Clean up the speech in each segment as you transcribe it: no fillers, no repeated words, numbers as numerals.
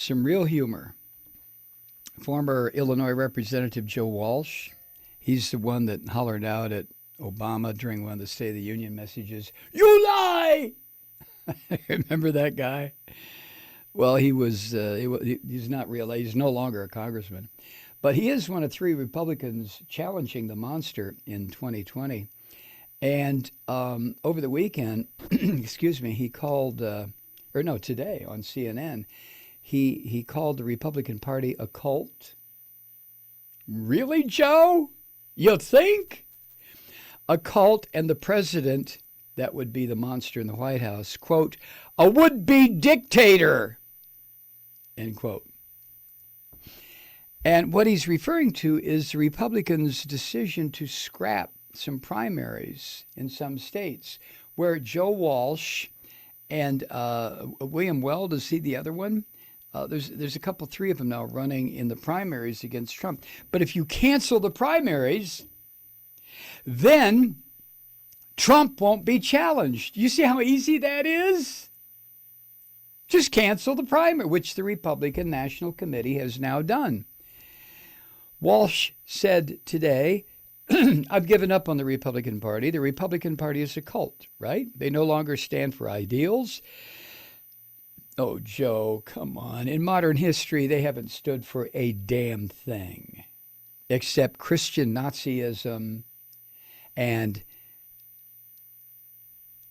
some real humor. Former Illinois Representative Joe Walsh, he's the one that hollered out at Obama during one of the State of the Union messages, "You lie!" Remember that guy? Well, he's not real. He's no longer a congressman. But he is one of three Republicans challenging the monster in 2020. And over the weekend, excuse me, he called, today on CNN, he called the Republican Party a cult. Really, Joe? You think? A cult, and the president, that would be the monster in the White House, quote, a would-be dictator, end quote. And what he's referring to is the Republicans' decision to scrap some primaries in some states where Joe Walsh and William Weld, is he the other one? There's a couple, three of them now running in the primaries against Trump. But if you cancel the primaries, then Trump won't be challenged. You see how easy that is? Just cancel the primary, which the Republican National Committee has now done. Walsh said today, I've given up on the Republican Party. The Republican Party is a cult, right? They no longer stand for ideals. Oh, Joe, come on. In modern history, they haven't stood for a damn thing except Christian Nazism and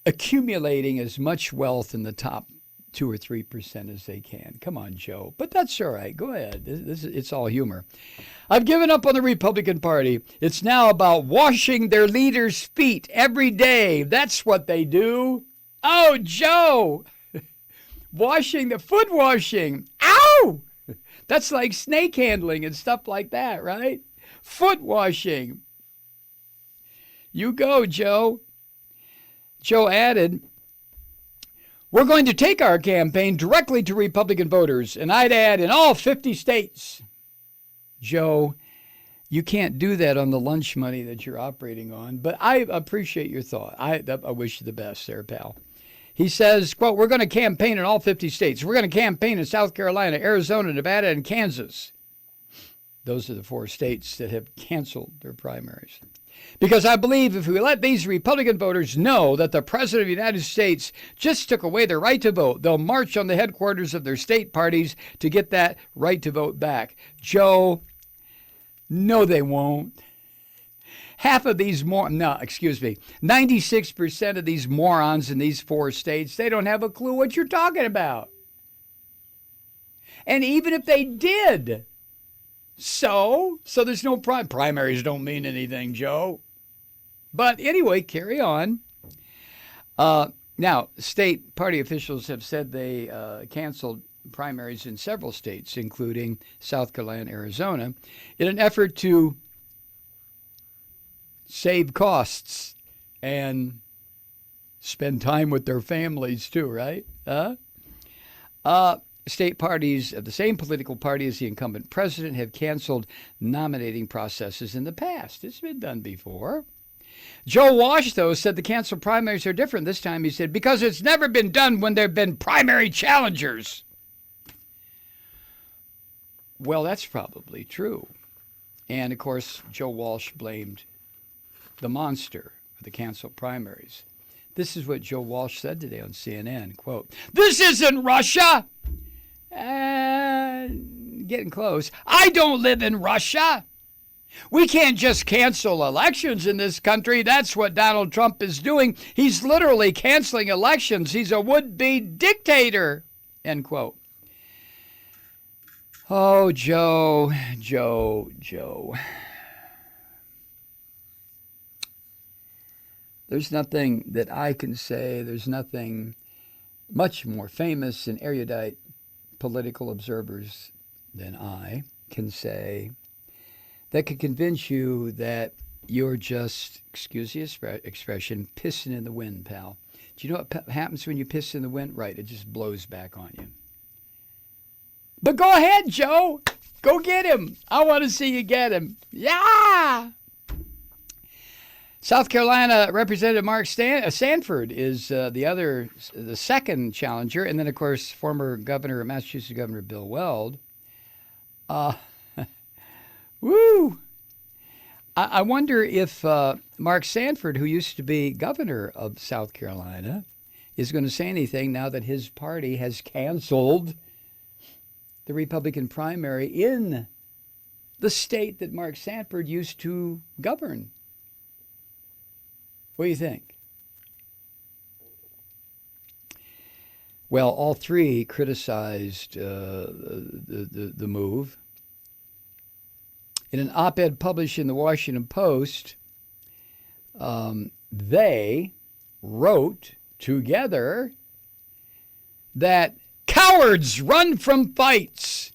accumulating as much wealth in the top 2 or 3% as they can. Come on, Joe. But that's all right. Go ahead. It's all humor. I've given up on the Republican Party. It's now about washing their leaders' feet every day. That's what they do. Oh, Joe. Foot washing. Ow! That's like snake handling and stuff like that, right? Foot washing. You go, Joe. Joe added, we're going to take our campaign directly to Republican voters, and I'd add in all 50 states. Joe, you can't do that on the lunch money that you're operating on, but I appreciate your thought. I wish you the best there, pal. He says, quote, we're going to campaign in all 50 states. We're going to campaign in South Carolina, Arizona, Nevada, and Kansas. Those are the 4 states that have canceled their primaries. Because I believe if we let these Republican voters know that the President of the United States just took away their right to vote, they'll march on the headquarters of their state parties to get that right to vote back. Joe, no, they won't. 96% of these morons in these 4 states, they don't have a clue what you're talking about. And even if they did, so there's no primaries don't mean anything, Joe. But anyway, carry on. Now, state party officials have said they canceled primaries in several states, including South Carolina and Arizona, in an effort to save costs and spend time with their families too, right? State parties of the same political party as the incumbent president have canceled nominating processes in the past. It's been done before. Joe Walsh, though, said the canceled primaries are different this time. He said, because it's never been done when there have been primary challengers. Well, that's probably true. And, of course, Joe Walsh blamed the monster for the canceled primaries. This is what Joe Walsh said today on CNN, quote, this isn't Russia. Getting close. I don't live in Russia. We can't just cancel elections in this country. That's what Donald Trump is doing. He's literally canceling elections. He's a would-be dictator, end quote. Oh, Joe. There's nothing that I can say. There's nothing much more famous and erudite political observers than I can say that could convince you that you're just, excuse the expression, pissing in the wind, pal. Do you know what happens when you piss in the wind? Right, it just blows back on you. But go ahead, Joe. Go get him. I want to see you get him. Yeah. South Carolina Representative Mark Sanford is the second challenger, and then of course former Massachusetts Governor Bill Weld. Woo! I wonder if Mark Sanford, who used to be governor of South Carolina, is going to say anything now that his party has canceled the Republican primary in the state that Mark Sanford used to govern. What do you think? Well, all three criticized the move. In an op-ed published in the Washington Post, they wrote together that cowards run from fights.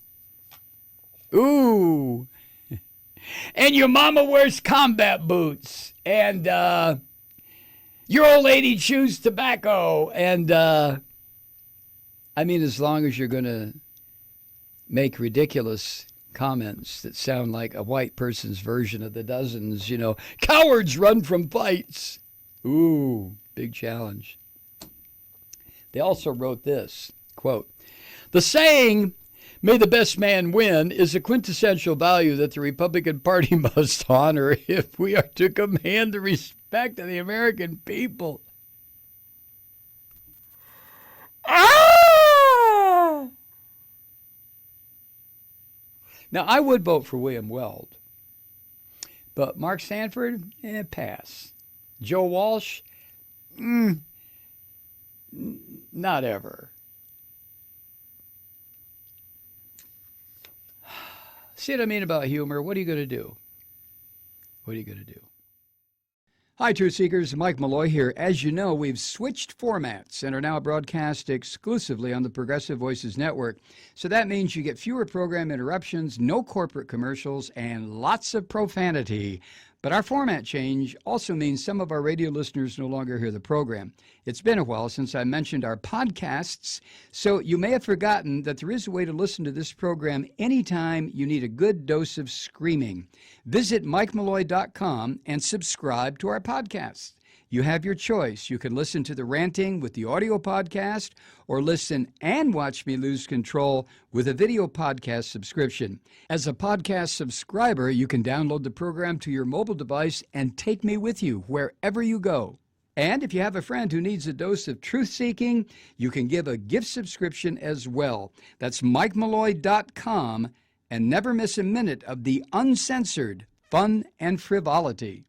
Ooh. And your mama wears combat boots. And your old lady chews tobacco. And I mean, as long as you're going to make ridiculous comments that sound like a white person's version of the dozens, cowards run from fights. Ooh, big challenge. They also wrote this, quote, "The saying, 'May the best man win,' is a quintessential value that the Republican Party must honor if we are to command the respect of the American people." Ah! Now, I would vote for William Weld, but Mark Sanford, pass. Joe Walsh, not ever. See what I mean about humor? What are you going to do? What are you going to do? Hi, Truth Seekers. Mike Malloy here. As you know, we've switched formats and are now broadcast exclusively on the Progressive Voices Network. So that means you get fewer program interruptions, no corporate commercials, and lots of profanity. But our format change also means some of our radio listeners no longer hear the program. It's been a while since I mentioned our podcasts, so you may have forgotten that there is a way to listen to this program anytime you need a good dose of screaming. Visit MikeMalloy.com and subscribe to our podcasts. You have your choice. You can listen to the ranting with the audio podcast or listen and watch me lose control with a video podcast subscription. As a podcast subscriber, you can download the program to your mobile device and take me with you wherever you go. And if you have a friend who needs a dose of truth-seeking, you can give a gift subscription as well. That's MikeMalloy.com, and never miss a minute of the uncensored fun and frivolity.